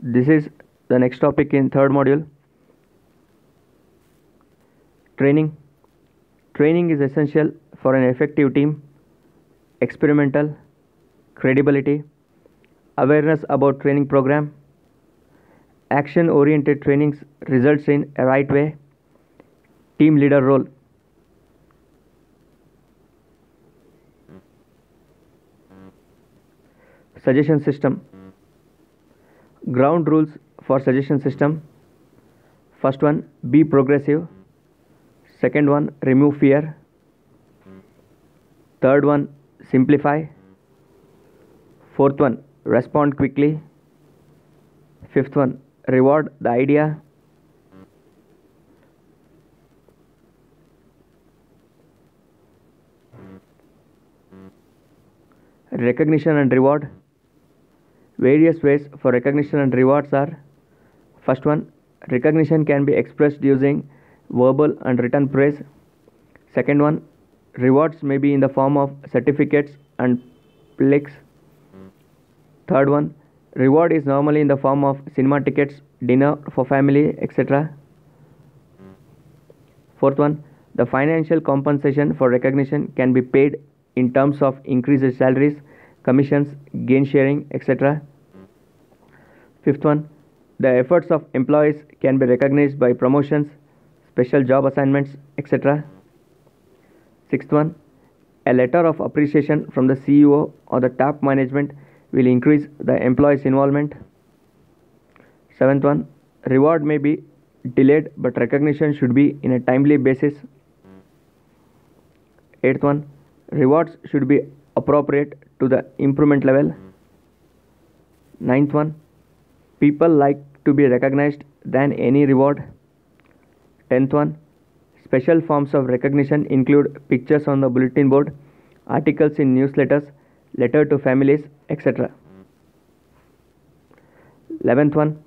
This is the next topic in third module. Training. Training is essential for an effective team. Experimental, credibility, awareness about training program. Action-oriented trainings results in a right way. Team leader role. Suggestion system. Ground rules for suggestion system. First one, be progressive. Second one, remove fear. Third one, simplify. Fourth one, respond quickly. Fifth one, reward the idea. Recognition and reward. Various ways for recognition and rewards are: first one, recognition can be expressed using verbal and written praise. Second one, rewards may be in the form of certificates and plaques. Third one, reward is normally in the form of cinema tickets, dinner for family, etc. Fourth one, the financial compensation for recognition can be paid in terms of increased salaries, commissions, gain sharing, etc. Fifth one, the efforts of employees can be recognized by promotions, special job assignments, etc. Sixth one, a letter of appreciation from the CEO or the top management will increase the employee's involvement. Seventh one, reward may be delayed but recognition should be in a timely basis. Eighth one, rewards should be appropriate to the improvement level. Ninth one, people like to be recognized than any reward. 10th one, special forms of recognition include pictures on the bulletin board, articles in newsletters, letter to families, etc. 11th one,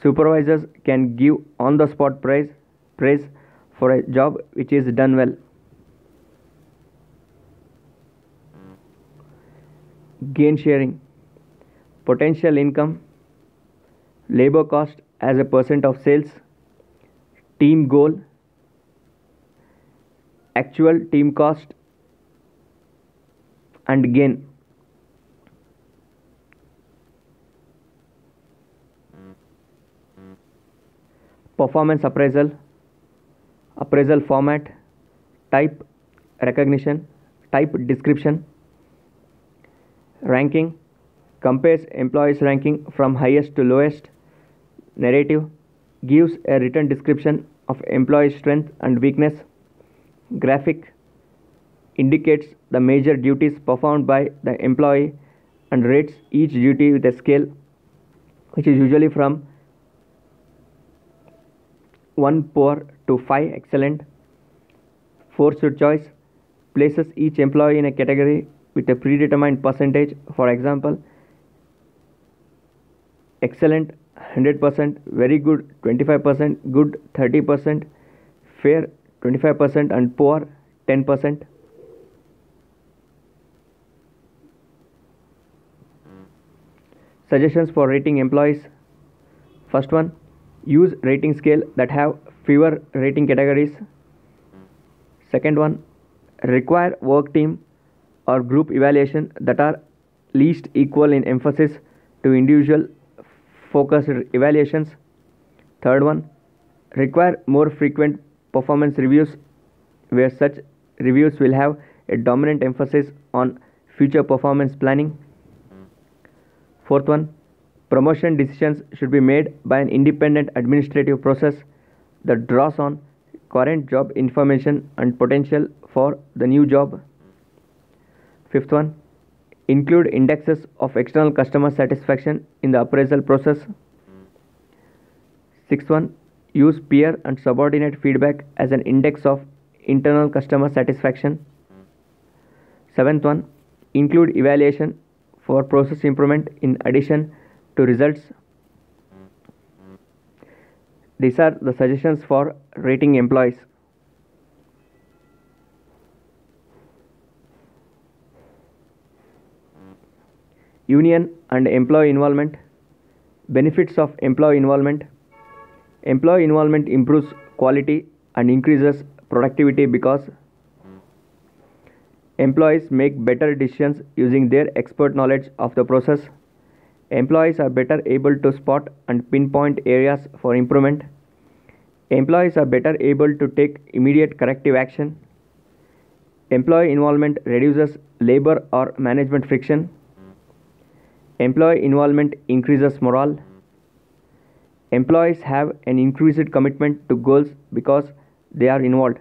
supervisors can give on the spot praise for a job which is done well. Gain sharing, potential income, labor cost as a percent of sales, team goal, actual team cost, and gain. Performance appraisal, appraisal format, type recognition, type description. Ranking, compares employees ranking from highest to lowest. Narrative, gives a written description of employee's strength and weakness. Graphic, indicates the major duties performed by the employee and rates each duty with a scale which is usually from 1 poor to 5 excellent. Forced choice, places each employee in a category with a predetermined percentage. For example, excellent 100%, very good 25%, good 30%, fair 25%, and poor 10%. Suggestions for rating employees. First one, use rating scale that have fewer rating categories. Second one, require work team or group evaluation that are least equal in emphasis to individual focused evaluations. Third one, require more frequent performance reviews where such reviews will have a dominant emphasis on future performance planning. Fourth one, promotion decisions should be made by an independent administrative process that draws on current job information and potential for the new job. Fifth one, include indexes of external customer satisfaction in the appraisal process. Sixth one, use peer and subordinate feedback as an index of internal customer satisfaction. Seventh one, include evaluation for process improvement in addition to results. These are the suggestions for rating employees. Union and employee involvement. Benefits of employee involvement. Employee involvement improves quality and increases productivity because employees make better decisions using their expert knowledge of the process. Employees are better able to spot and pinpoint areas for improvement. Employees are better able to take immediate corrective action. Employee involvement reduces labor or management friction. Employee involvement increases morale. Employees have an increased commitment to goals because they are involved.